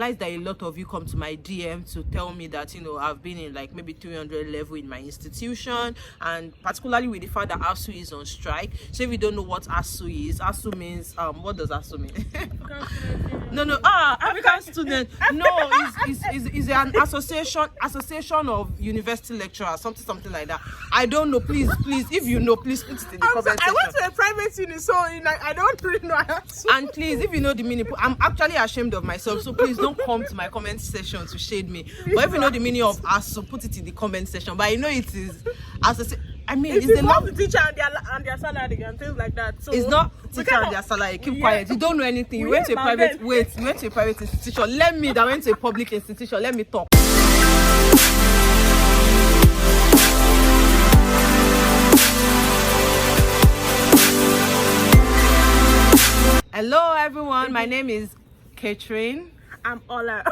That a lot of you come to my DM to tell me that I've been in like maybe 300 level in my institution, and particularly with the fact that ASU is on strike. So if you don't know what ASU means, what does ASU mean? No, African student. No, is an association of university lecturers, something like that. I don't know. Please, if you know, please put it in the comment section. I went to a private uni, so I don't really know. And please, if you know the meaning, I'm actually ashamed of myself, so please don't come to my comment section to shade me. But if you know the meaning of ASU, put it in the comment section. But I know it is it's the long teacher and their salary and things like that. So it's not teacher and their salary. Keep quiet. You don't know anything. You went to a private institution. Let me that went to a public institution. Let me talk. Hello everyone, my name is Catherine. I'm Ola.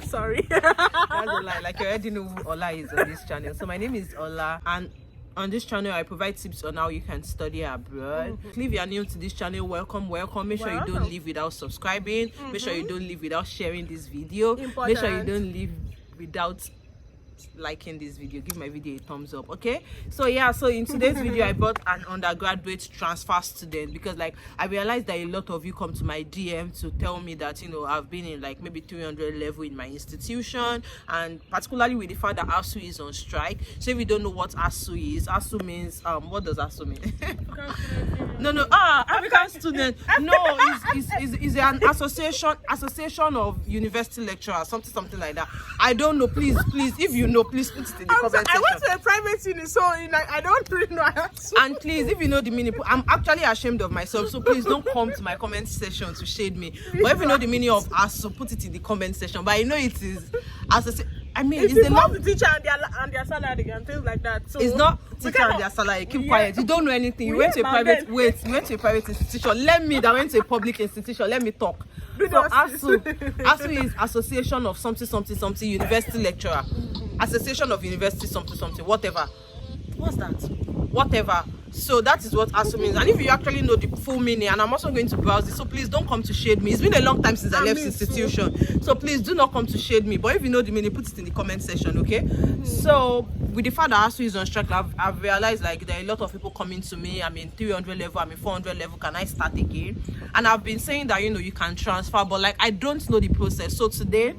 Sorry. That's a lie. Like you already know who Ola is on this channel. So my name is Ola, and on this channel I provide tips on how you can study abroad. If you are new to this channel, welcome. Make sure you don't leave without subscribing. Make sure you don't leave without sharing this video. Important. Make sure you don't leave without liking this video. Give my video a thumbs up. Okay, so in today's video I brought an undergraduate transfer student, because like I realized that a lot of you come to my DM to tell me that I've been in like maybe 300 level in my institution, and particularly with the fact that ASU is on strike. So if you don't know what ASU means, what does ASU mean? No, African student. No, is an association of university lecturers, something like that. I don't know. Please, if you know, please put it in the comment section. I went to a private uni, so I don't really know. And please, if you know the meaning, I'm actually ashamed of myself, so please don't come to my comment section to shade me. But if you know the meaning of ASU, put it in the comment section. But I know it is it's the long teacher and their salary and things like that. So it's not teacher and their salary. Keep quiet. You don't know anything. You went to a private institution. Let me that went to a public institution. Let me talk. So ASU is association of something university lecturer. Association of university something whatever. What's that? Whatever. So that is what ASU means. And if you actually know the full meaning, and I'm also going to browse it, so please don't come to shade me. It's been a long time since I left institution, so please do not come to shade me. But if you know the meaning, put it in the comment section. Okay. So with the fact that ASU is on strike, I've realized like there are a lot of people coming to me. I'm in 300 level, I'm in 400 level. Can I start again? And I've been saying that you can transfer, but like I don't know the process. So today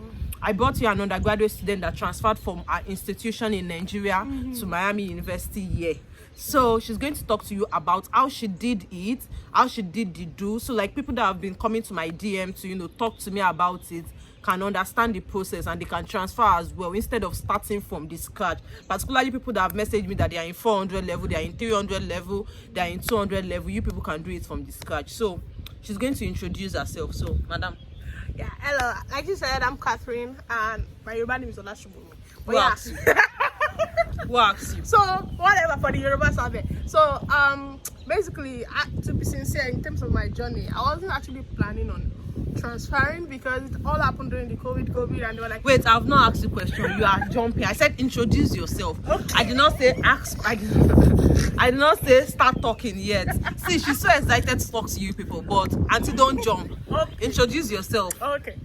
I brought you an undergraduate student that transferred from our institution in Nigeria to Miami University here. So she's going to talk to you about how she did it, how she did the do. So like people that have been coming to my DM to talk to me about it can understand the process, and they can transfer as well instead of starting from the scratch. Particularly people that have messaged me that they are in 400 level, they are in 300 level, they are in 200 level. You people can do it from the scratch. So she's going to introduce herself. So madam. Yeah, hello. Like you said, I'm Catherine, and my Yoruba name is Olashubumi. Who asked you? Who asked you? So whatever for the Yoruba survey. So basically, to be sincere, in terms of my journey, I wasn't actually planning on transferring because it all happened during the COVID, and they were like, wait, I've not asked you a question. You are jumping. I said introduce yourself. Okay. I did not say ask. I did not say start talking yet. See, she's so excited to talk to you people, but auntie, don't jump. Okay. Introduce yourself. Okay.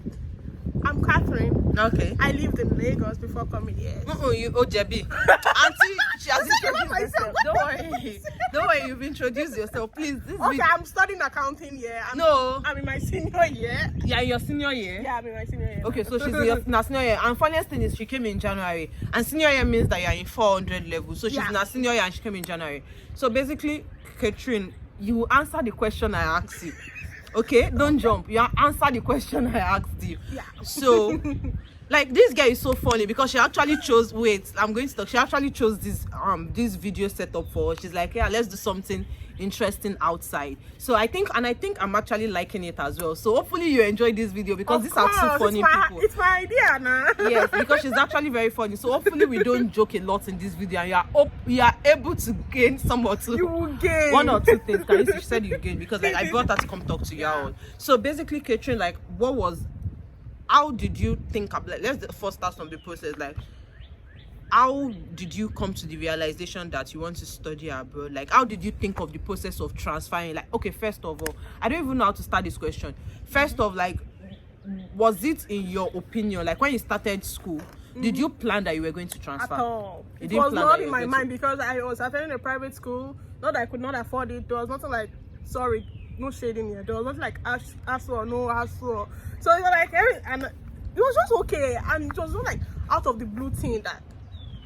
I'm Catherine. Okay. I lived in Lagos before coming here. You Ojebi. Auntie, she has introduced herself. Don't worry, you've introduced yourself. Please. I'm studying accounting here. I'm in my senior year. Yeah, your senior year? Yeah, I'm in my senior year. Okay, so she's in her senior year. And funniest thing is she came in January. And senior year means that you're in 400 level. So she's in her senior year and she came in January. So basically, Catherine, you answer the question I asked you. Okay, don't jump. You answer the question I asked you. Yeah. So like this girl is so funny because she actually chose she actually chose this video setup for her. She's like, yeah, let's do something interesting outside. So I think I'm actually liking it as well. So hopefully you enjoy this video because these are two funny people. It's my idea now. Yes, because she's actually very funny. So hopefully we don't joke a lot in this video, and you are able to gain some or two. You will gain one or two things. She said you gain because like I brought her to come talk to you all. So basically, Catherine, like how did you think of, like, let's first start from the process. Like, how did you come to the realization that you want to study abroad? Like, how did you think of the process of transferring? Like, okay, first of all, I don't even know how to start this question. First of, like, was it in your opinion, like when you started school, did you plan that you were going to transfer? At all. You It didn't was plan not that in you my were going mind because I was attending a private school. Not that I could not afford it. There was nothing like, sorry, no shading here. There was nothing like ASU or no ASU. So it was like, and it was just okay. And it was not like out of the blue thing that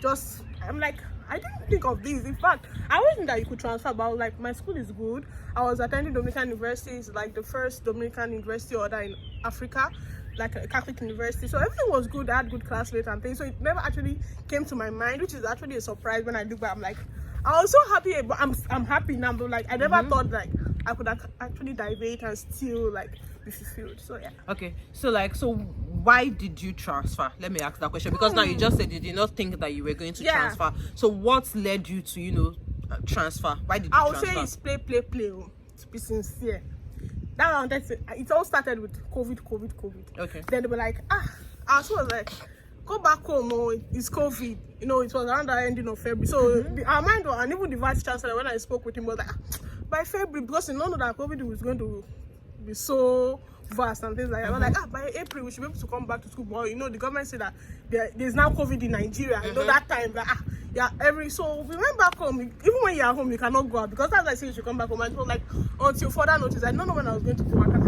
just, I'm like, I didn't think of this. In fact, I always think that you could transfer, but I was like, my school is good. I was attending Dominican University. It's like the first Dominican university order in Africa, like a Catholic university. So everything was good. I had good classmates and things. So it never actually came to my mind, which is actually a surprise when I look back. I'm like, I was so happy, but I'm happy now. But like, I never thought like I could actually deviate and still like be fulfilled. So yeah. Okay, so why did you transfer? Let me ask that question, because now you just said you did not think that you were going to transfer. So what led you to transfer? Why did you I would transfer? say it's play. Oh, to be sincere, that one, it all started with COVID. Okay. Then they were like, I was like, go back home. Oh, it's COVID. It was around the ending of February. So our mind was, and even the vice chancellor, when I spoke with him, was like, by February, because you know that COVID was going to be so vast and things like that. I was like, by April we should be able to come back to school. But the government said that there's now COVID in Nigeria. That time so we went back home. Even when you're at home, you cannot go out, because as I said, you should come back home. And it was like, until further notice, I don't know when I was going to go back.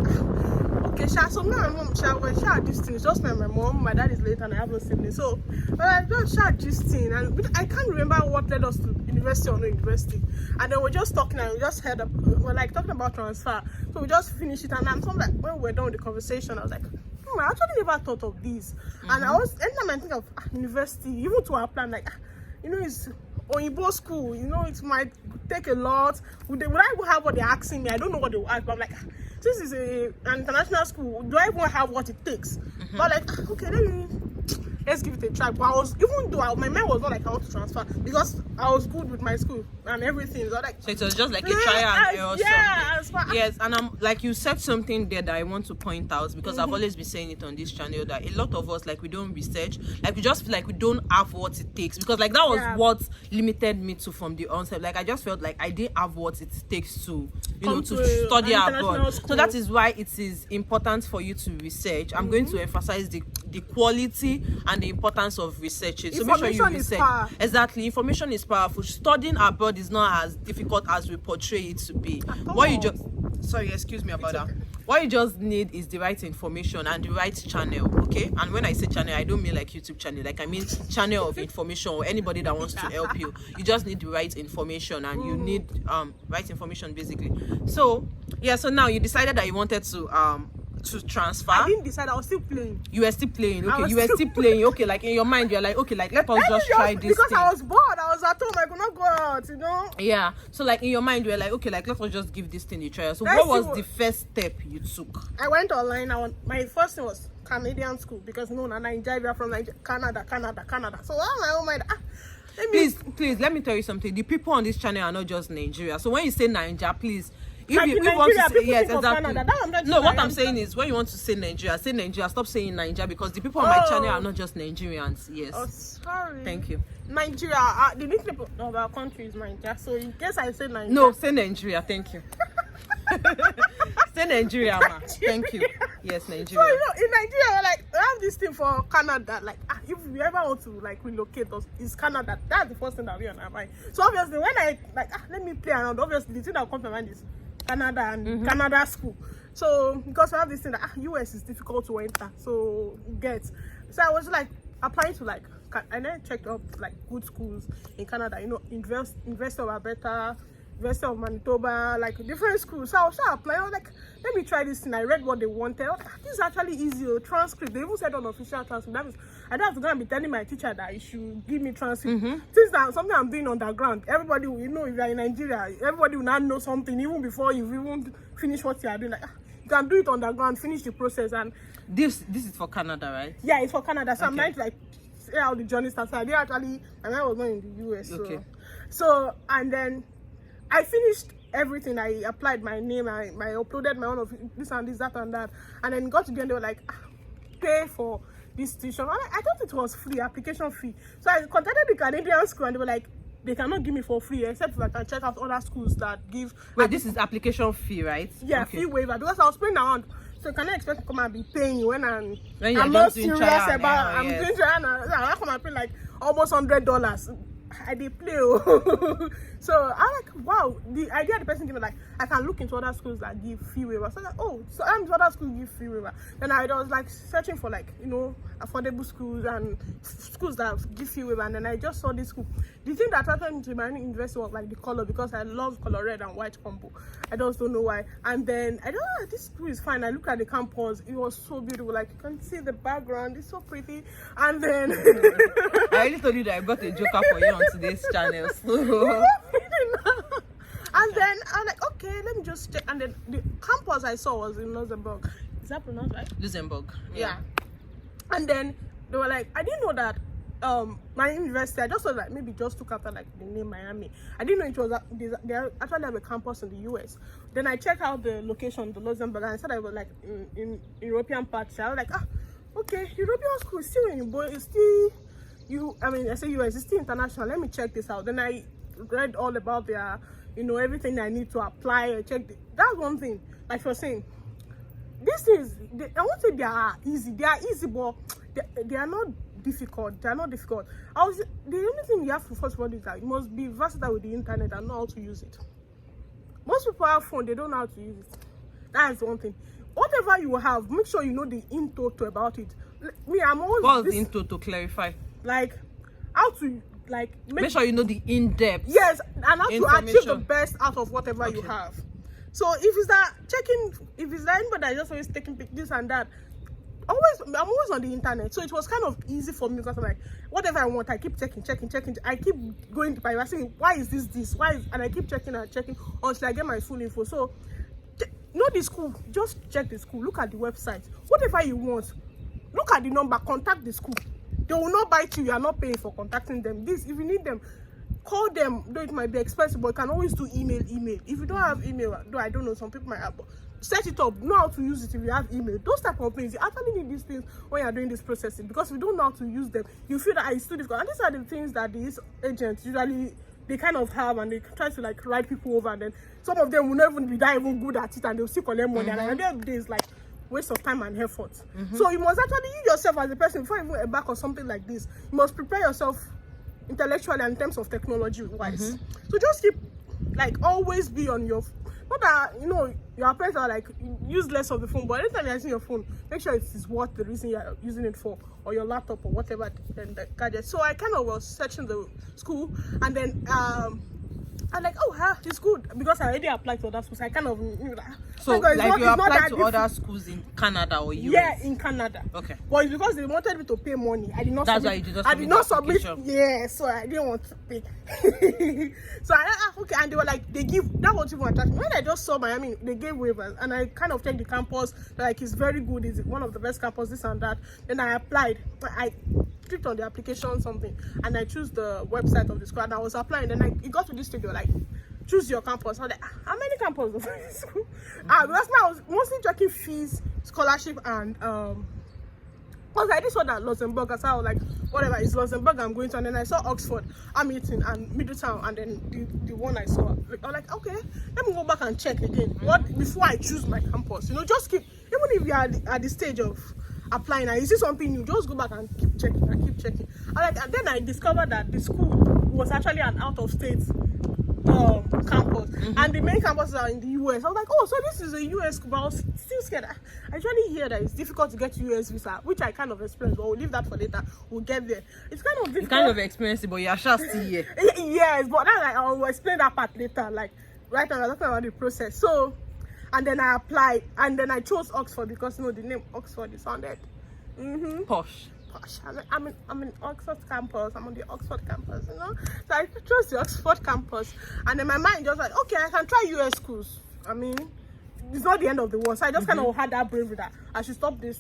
Okay, so me and my mom share this thing. It's just me and my mom. My dad is late and I have no siblings. So I just share this thing, and I can't remember what led us to university or no university. And then we're just talking, and we just heard we're like talking about transfer. So we just finished it, and I'm like, when we're done with the conversation, I was like, I actually never thought of this. And I was anytime I think of university, even to our plan, like it's Oyibo school, it might take a lot. Would I even have what they're asking me? I don't know what they will ask, but I'm like, this is an international school, do I even have what it takes? But like, okay, let's give it a try. But even though my mind was not like I want to transfer, because I was good with my school and everything. So it was just like a trial and error. Yes, and I'm like, you said something there that I want to point out, because I've always been saying it on this channel, that a lot of us, like, we don't research, like we just feel like we don't have what it takes, because like that was what limited me to from the onset. Like I just felt like I didn't have what it takes to to study abroad. So that is why it is important for you to research. I'm going to emphasize the quality and the importance of researching. So make sure you research. Exactly, information is powerful. Studying abroad is not as difficult as we portray it to be. Excuse me about that. What you just need is the right information and the right channel. Okay, and when I say channel, I don't mean like YouTube channel, like I mean channel of information, or anybody that wants to help you. You just need the right information, and you need right information basically. So now you decided that you wanted to transfer. I didn't decide. I was still playing. You were still playing. Okay, you were still playing. Okay, like in your mind, you're like, okay, like let us just try this. Because I was bored. I was at home. I could not go out. Yeah. So like in your mind, you were like, okay, like let us just give this thing a try. So what was the first step you took? I went online. My first thing was Canadian school, because Nigeria, from Canada. So my own mind. Please, let me tell you something. The people on this channel are not just Nigeria. So when you say Nigeria, please. If like you Nigeria, want to say yes, exactly. What I'm saying is, when you want to say Nigeria, say Nigeria. Stop saying Nigeria, because the people on my channel are not just Nigerians. Yes. Oh, sorry. Thank you. Nigeria. The nickname of our country is Nigeria. So in case I say Nigeria. No, say Nigeria. Thank you. Say Nigeria, ma. Thank you. Yes, Nigeria. So in Nigeria, we have this thing for Canada. Like, if we ever want to relocate us, it's Canada. That's the first thing that we on our mind. So obviously, when I let me play around, obviously the thing that will come to mind is Canada and Canada school. So because we have this thing that US is difficult to enter, so I was applying to and then checked up good schools in Canada, University of Alberta, University of Manitoba, different schools. So I was applying. I was like, let me try this thing. I read what they wanted. This is actually easy. Transcript. They even said unofficial transcript. That means I don't have to go and be telling my teacher that he should give me transcript. Since that's something I'm doing underground, everybody will, if you're in Nigeria, everybody will not know something even before you even finish what you are doing. You can do it underground, finish the process. And this is for Canada, right? Yeah, it's for Canada. So I'm trying to see how the journey starts. I didn't actually, my man was not in the US. Okay. So and then I finished everything. I applied my name. I uploaded my own of this and this, that and that. And then got to the end, they were like, pay for this tuition. I thought it was free, application fee. So I contacted the Canadian school, and they were like, they cannot give me for free, except if I can check out other schools that give. Wait, this is application fee, right? Yeah, okay. Fee waiver. Because I was playing around So can I expect to come and be paying you when I'm When not doing serious trial and about error, I'm yes. doing trial and error. I come and pay like almost $100. I did play. Oh. So I'm like, wow, the idea the person gave me, like, I can look into other schools that give fee waiver. So I'm like, oh, so other schools give fee waiver. Then I was like searching for, like, you know, affordable schools and schools that give fee waiver. And then I just saw this school. The thing that attracted me to my university was like the color, because I love color red and white combo. I just don't know why. And then I don't know, this school is fine. I look at the campus, it was so beautiful. Like, you can see the background, it's so pretty. And then I already told you that I got a joker for you on today's channel. So. And then I'm like, okay, let me just check. And then the campus I saw was in Luxembourg. Is that pronounced right? Luxembourg. Yeah. And then they were like, I didn't know that my university, I just thought that maybe just took after like the name Miami. I didn't know it was they actually have a campus in the US. Then I checked out the location, the Luxembourg, and I said I was like in European parts. I was like, okay, European school is still in, but it's still I say US, it's still international. Let me check this out. Then I read all about their, everything I need to apply. I checked that's one thing. Like you're saying, these things, I won't say they are easy. They are easy, but they are not difficult. They are not difficult. The only thing you have to first of all is that you must be versatile with the internet and know how to use it. Most people have phone, they don't know how to use it. That's one thing. Whatever you have, make sure you know the in toto about it. I'm always. What's the in toto, clarify? Like how to make sure you know the in-depth. Yes, and how to achieve the best out of whatever you have. So if it's that anybody that just always taking this and that, I'm always on the internet. So it was kind of easy for me, because I'm like, whatever I want, I keep checking. I keep going by asking, why is this? And I keep checking until I get my full info. So know the school, just check the school, look at the website, whatever you want, look at the number, contact the school. They will not bite you. You are not paying for contacting them. If you need them, call them. Though it might be expensive, but you can always do email. If you don't have email, though I don't know, some people might have, but set it up. Know how to use it if you have email. Those type of things, you actually need these things when you are doing this processing, because if you don't know how to use them, you feel that it's too difficult. And these are the things that these agents usually they kind of have, and they try to like write people over, and then some of them will not even be that even good at it, and they'll still collect money. And at the end of the day, it's like waste of time and effort. So you must actually, you yourself as a person, before you even embark on something like this, you must prepare yourself intellectually and in terms of technology wise. So just keep, like, always be on your, not that your parents are like, use less of the phone, but anytime you're using your phone, make sure it is worth the reason you're using it for, or your laptop or whatever the gadget. So I kind of was searching the school, and then I'm like, it's good, because I already applied to other schools. I kind of knew that. So, like, you applied to other schools in Canada or US? Yeah, in Canada. Okay. But it's because they wanted me to pay money. I did not That's submit. why you did not I did not submit. application. Yeah, so I didn't want to pay. So okay, and they were like, that was even attractive. When I just saw Miami, they gave waivers, and I kind of checked the campus. Like, it's very good. It's one of the best campuses, this and that. Then I applied. I clicked on the application something, and I chose the website of the school, and I was applying. Then it got to this stage, like, choose your campus. I was like, how many campuses is this school? Because I was mostly checking fees, scholarship, and because I just saw that Luxembourg, so I was like, whatever, it's Luxembourg I'm going to. And then I saw Oxford, Hamilton, and Middletown, and then the one I saw, I was like, okay, let me go back and check again before I choose my campus. Just keep, even if you are at the stage of applying and you see something new, just go back and keep checking. And then I discovered that the school was actually an out-of-state campus, and the main campuses are in the US. I was like, so this is a US school, but I was still scared. I usually hear that it's difficult to get US visa, which I kind of experienced, but we'll leave that for later. We'll get there. It's kind of difficult. You kind of experienced it, but you're still here. Yes, but then I will explain that part later. Like, right now, I'm talking about the process. So, and then I applied, and then I chose Oxford because the name Oxford is sounded Posh. I'm in Oxford campus. I'm on the Oxford campus, So I chose the Oxford campus, and then my mind just like, okay, I can try US schools. I mean, it's not the end of the world. So I just kind of had that bravery that I should stop this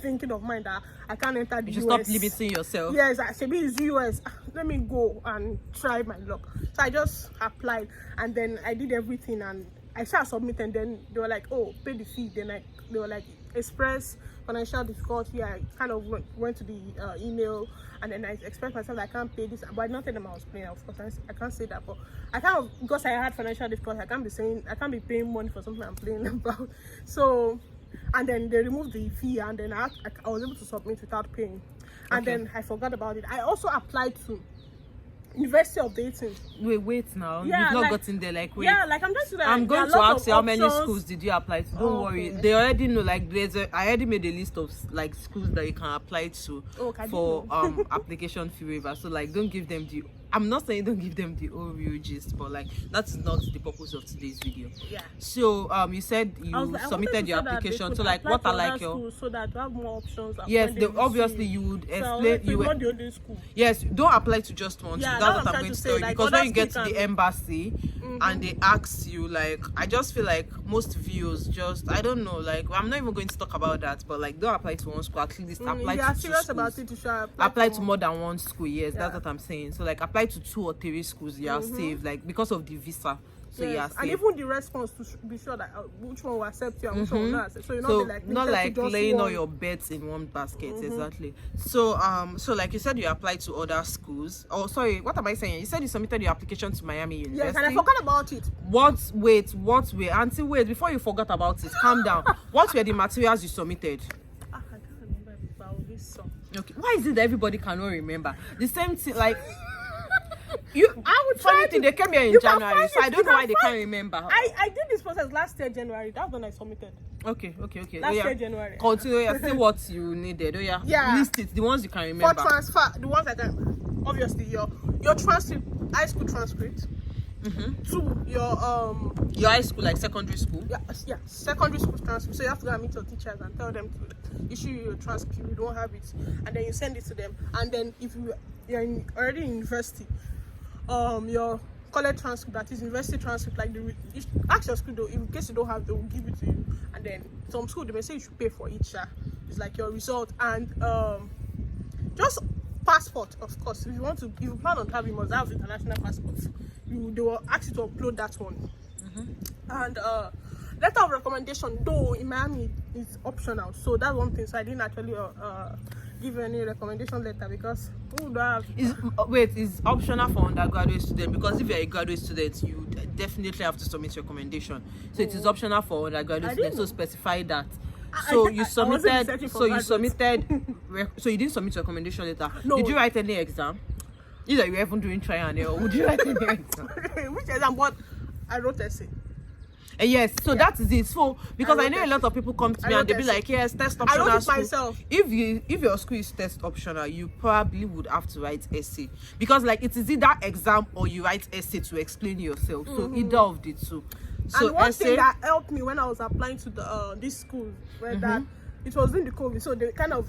thinking of mine that I can't enter the US. You stop limiting yourself. Yes, I should be in the US. Let me go and try my luck. So I just applied, and then I did everything, and I started submitting. And then they were like, pay the fee. Then they were like, express financial difficulty. I kind of went to the email, and then I expressed myself that I can't pay this, but I not tell them I was paying. Of course, I can't say that, but I kind of, because I had financial difficulty, I can't be paying money for something I'm playing about. So and then they removed the fee, and then I was able to submit without paying, and then I forgot about it. I also applied to University of Dayton. Wait now. Yeah, You've not like, gotten there. Like, wait. Yeah, like I'm just like, I'm going to ask you how many schools did you apply to. Don't worry. They already know. Like, I already made a list of like schools that you can apply to for application fee waiver. So like, don't give them the. I'm not saying don't give them the overview gist, but like that's not the purpose of today's video. Yeah. So you said you submitted your application. So like, what are like your so that you have more options? Yes, obviously you would explain. So you were the only school. Yes, don't apply to just one. Yeah, that's what I'm going to tell you. Like, because when you get to the embassy and they ask you, like, I just feel like most views just, I don't know, like, I'm not even going to talk about that, but like, don't apply to one school. At least apply to 2 schools. About it, you should apply to more than one school. Yes, that's what I'm saying. So like, apply to 2 or 3 schools. You are safe, like, because of the visa. So yes, and even the response to be sure that which one will accept you and which one will not accept. So you're not like laying all your bets in one basket. Exactly. So so like you said, you applied to other schools. Oh, sorry, what am I saying? You said you submitted your application to Miami University. Yes, and I forgot about it. What were Auntie, wait, before you forgot about it, calm down. What were the materials you submitted? I can't remember about this song. Okay, why is it that everybody cannot remember the same thing? Like, I would try to, they came here in January, so I don't know why they can't remember. I did this process last year January. That's when I submitted. Okay. Last year January. Continue. See what you needed. Yeah. List it. The ones you can remember. For transfer, the ones I can. Obviously, your transcript, high school transcript. To your high school, like secondary school. Yeah, secondary school transcript. So you have to go and meet your teachers and tell them to issue your transcript. You don't have it, and then you send it to them. And then if you're already in university, your college transcript, that is university transcript, like you ask your school though, in case you don't have, they will give it to you. And then some school they may say you should pay for each. It's like your result and just passport, of course. If you plan on traveling, you must have international passport. They will ask you to upload that one. And letter of recommendation, though in Miami is optional, so that's one thing. So I didn't actually give any recommendation letter because who would have? It's optional for undergraduate students, because if you're a graduate student, you definitely have to submit your recommendation. So it is optional for undergraduate students. So specify that. So you submitted. So you didn't submit your recommendation letter. No. Did you write any exam? Either you were even doing trial and error. Would you write any exam? Which exam? What? I wrote essay. Yes, so that is it. So because I know a lot of people come to me and they be like, yes, test optional. I wrote it myself. If your school is test optional, you probably would have to write essay, because like it is either exam or you write essay to explain yourself. So either of the two. So and one thing that helped me when I was applying to the this school, where that it was in the COVID, so they kind of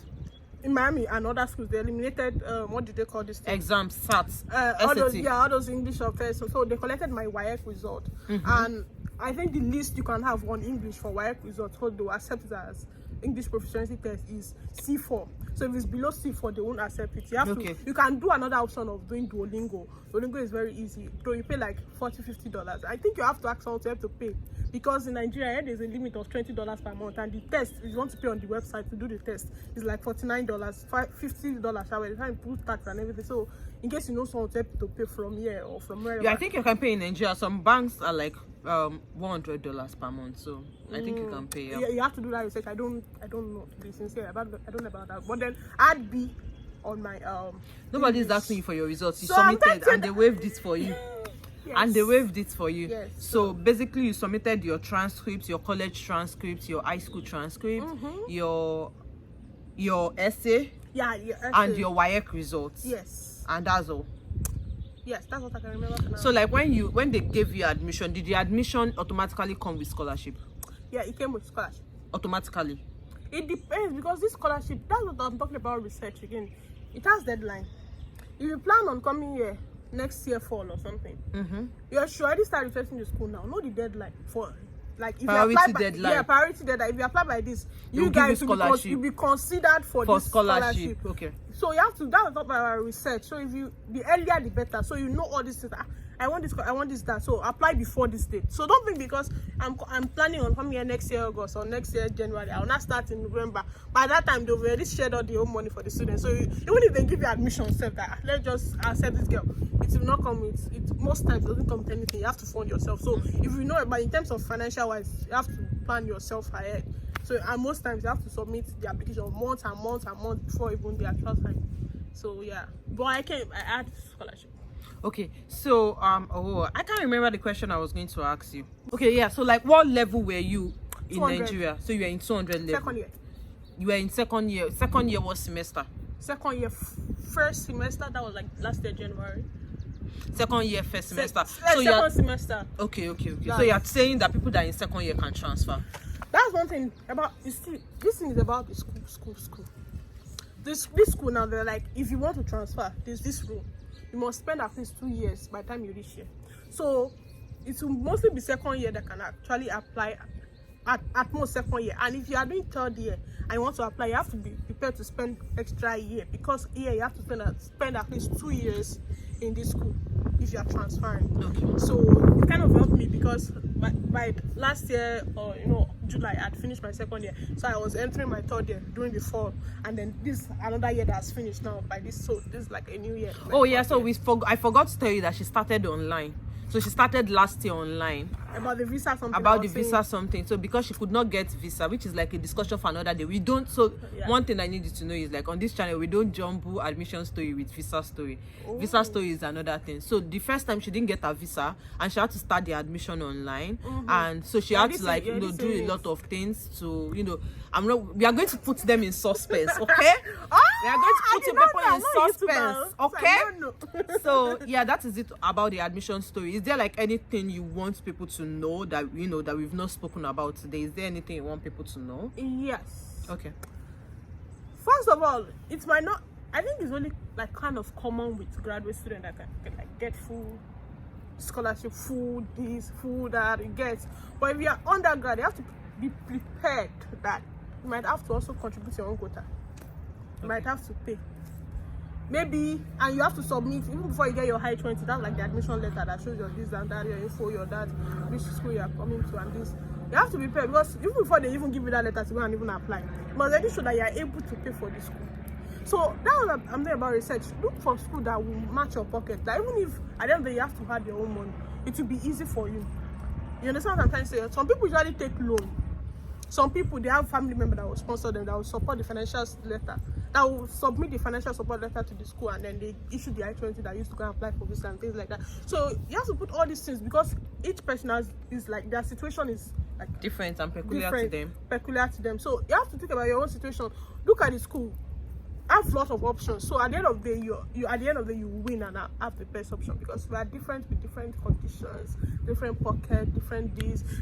in Miami and other schools they eliminated what did they call this thing? Exams, SATs, all those English affairs. So they collected my WAEC result, and I think the least you can have on English for WAEC results, what they will accept it as English proficiency test, is C4. So if it's below C4, they won't accept it. You have to. You can do another option of doing Duolingo. Duolingo is very easy. So you pay like $40-50. I think you have to ask someone to have to pay, because in Nigeria there's a limit of $20 per month, and the test, if you want to pay on the website to do the test, is like $49, $50 by the time you put tax and everything. So in case you know someone to help you to pay from here or from wherever. Yeah, I think you can pay in Nigeria. Some banks are like $100 per month, so I think you can pay. Yeah, you have to do that research. I don't know, to be sincere about I don't know about that. But then I'd be on my nobody's asking you for your results. You submitted and they waived it for you. Yes. And they waived it for you. Yes. So basically you submitted your transcripts, your college transcripts, your high school transcript, your essay, and your WAEC results. Yes. And that's all. Yes, that's what I can remember for now. So like when they gave you admission, did the admission automatically come with scholarship? Yeah, it came with scholarship. Automatically? It depends, because this scholarship, that's what I'm talking about, research again. It has deadline. If you plan on coming here next year fall or something, you should already start researching the school now. Know the deadline for, like, if priority you apply deadline. Yeah, priority deadline. If you apply by this, you guys will be considered for this scholarship. Okay. So you have to, that was our research. So if you, the earlier the better. So you know all these things. I want this, I want this, that. So apply before this date. So don't think because I'm planning on coming here next year August or next year January, I will not start in November. By that time, they've already shared all the home money for the students. So even if they give you admission, let's just accept this girl, it will not come with it. Most times it doesn't come with anything. You have to fund yourself. So if you know, but in terms of financial wise, you have to plan yourself ahead. So and most times you have to submit the application months and months and months before even the actual time. So yeah, but I had scholarship. Okay, so I can't remember the question I was going to ask you. Okay, yeah, so like what level were you in 200. Nigeria? So you were in 200 level. Second year. You were in second year. Second year what semester? Second year, first semester. That was like last year January. Second year, first semester. Second semester. Okay. So you're saying that people that are in second year can transfer. That's one thing about this thing is about the school. This school now, they're like, if you want to transfer, there's this rule. You must spend at least 2 years by the time you reach here. So it will mostly be second year that can actually apply at most second year. And if you are doing third year and you want to apply, you have to be prepared to spend extra year, because here you have to spend at least 2 years in this school if you are transferring. Okay. So it kind of helped me, because by last year, or July, I had finished my second year, so I was entering my third year during the fall, and then this another year that's finished now by this. So this is like a new year. Oh yeah, so I forgot to tell you that she started online. So she started last year online. About the visa something. About the visa something. So because she could not get visa, which is like a discussion for another day. We don't. So yeah. One thing I need you to know is, like, on this channel we don't jumble admission story with visa story. Oh. Visa story is another thing. So the first time she didn't get her visa and she had to start the admission online, and so she had to like do a lot of things to we are going to put them in suspense, okay? We are going to put people in suspense, okay? So yeah, that is it about the admission story. Is there like anything you want people to know that that we've not spoken about today? Is there anything you want people to know? Yes. Okay. First of all, it might not. I think it's only like kind of common with graduate students that can like get full scholarship, food this, food that, you get. But if you are undergrad, you have to be prepared that you might have to also contribute your own quota. You might have to pay. Maybe, and you have to submit even before you get your high 20. That's like the admission letter that shows your this and that, your info, your that, which school you are coming to, and this. You have to be prepared, because even before they even give you that letter to go and even apply, you must already show that you are able to pay for the school. So that was I'm there about research. Look for school that will match your pocket. That even if at the end of the day you have to have your own money, it will be easy for you. You understand what I'm trying to say? Some people usually take loan. Some people, they have family member that will sponsor them, that will support the financial letter, that will submit the financial support letter to the school, and then they issue the I-20 that used to go and apply for visa and things like that. So you have to put all these things, because each person is like, their situation is like different and peculiar to them. So you have to think about your own situation. Look at the school. Have lots of options. So at the end of the day, you win and have the best option, because we are different with different conditions, different pocket, different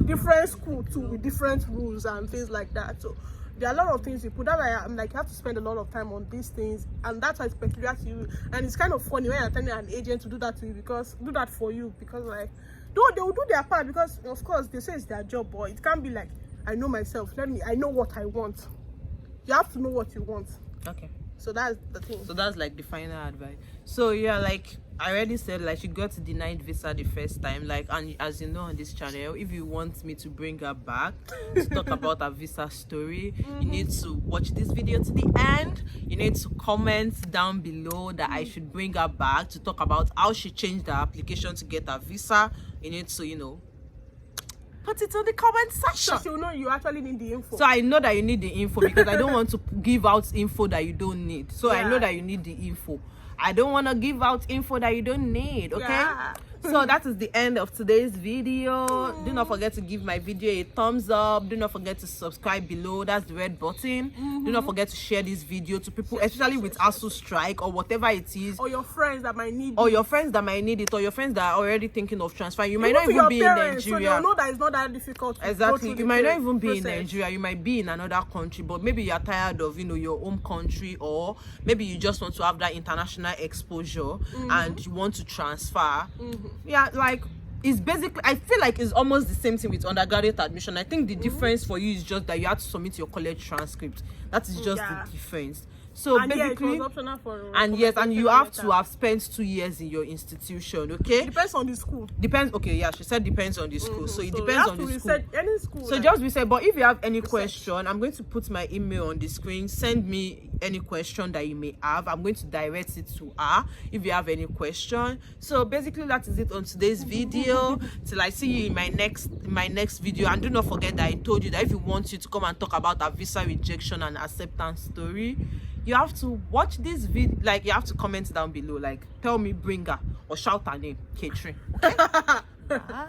different school too, with different rules and things like that. So there are a lot of things you put. That's why I'm like, you have to spend a lot of time on these things, and that's why it's peculiar to you. And it's kind of funny when you're telling an agent to do that to you, because like, though they will do their part, because of course they say it's their job, but it can't be like, I know myself. I know what I want. You have to know what you want. Okay. So that's the thing. So that's like the final advice. So yeah, like I already said, like she got denied visa the first time. Like, and as you know on this channel, if you want me to bring her back to talk about her visa story, you need to watch this video to the end. You need to comment down below that I should bring her back to talk about how she changed her application to get her visa. You need to, put it in the comment section. So you know you actually need the info. So I know that you need the info, because I don't want to give out info that you don't need. So I know that you need the info. I don't want to give out info that you don't need, okay? Yeah. So that is the end of today's video. Do not forget to give my video a thumbs up. Do not forget to subscribe below. That's the red button. Do not forget to share this video to people, especially with ASU strike or whatever it is. Or your friends that might need it. Or your friends that might need it. Or your friends that are already thinking of transferring. You might not even be in Nigeria. So you know that it's not that difficult to exactly. You might not even be in Nigeria. You might be in another country, but maybe you're tired of your home country, or maybe you just want to have that international exposure and you want to transfer. Yeah, like it's basically, I feel like it's almost the same thing with undergraduate admission. I think the difference for you is just that you have to submit your college transcript. That is just the difference. So and basically, yeah, it was optional for and yes, and you have to letter. have spent 2 years in your institution. Okay, Depends on the school. depends. Okay, yeah, she said depends on the school. So it So depends you on have the to school. research any school. So like, just research. But if you have any question, I'm going to put my email on the screen. Send me any question that you may have. I'm going to direct it to her if you have any question. So basically, that is it on today's video. Till I see you in my next video. And do not forget that I told you that if you want you to come and talk about a visa rejection and acceptance story, you have to watch this video. Like, you have to comment down below, like tell me, bring her, or shout her name, Catherine. Okay? Bye.